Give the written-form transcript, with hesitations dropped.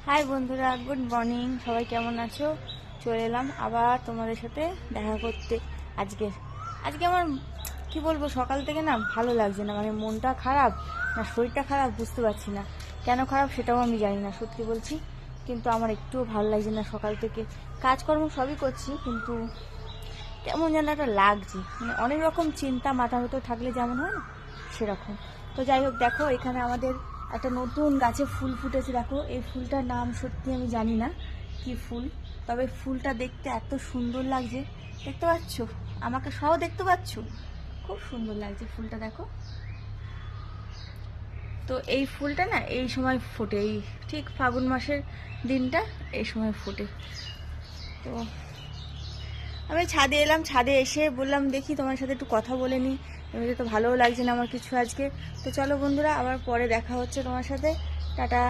High বন্ধুরা, good morning. সবাই কেমন আছো? চলে এলাম আবার তোমাদের সাথে দেখা করতে। আজকে আমার কি বলবো, সকাল থেকে না ভালো লাগছে না, মানে মনটা খারাপ না শরীরটা খারাপ বুঝতে পারছি না। কেন খারাপ সেটাও আমি জানি না, সত্যি বলছি। কিন্তু আমার একটুও ভালো লাগছে না, সকাল থেকে কাজকর্ম সবই করছি কিন্তু কেমন যেন একটা লাগছে, মানে অনেক রকম চিন্তা মাথার ভেতর থাকলে যেমন হয় না সেরকম। তো যাই হোক, দেখো এখানে আমাদের একটা নতুন গাছে ফুল ফুটেছে। দেখো এই ফুলটার নাম সত্যি আমি জানি না কি ফুল, তবে ফুলটা দেখতে এত সুন্দর লাগছে। দেখতে পাচ্ছ? আমাকে সহ দেখতে পাচ্ছ? খুব সুন্দর লাগছে ফুলটা, দেখো। তো এই ফুলটা না এই সময় ফোটে, এই ঠিক ফাগুন মাসের দিনটা এই সময় ফোটে। তো আমি ছাদে এলাম, ছাদে এসে বললাম দেখি তোমার সাথে একটু কথা বলে নিই। এমনিতে তো ভালোও লাগছে না আমার কিছু আজকে। তো চলো বন্ধুরা, আবার পরে দেখা হচ্ছে তোমার সাথে। টাটা।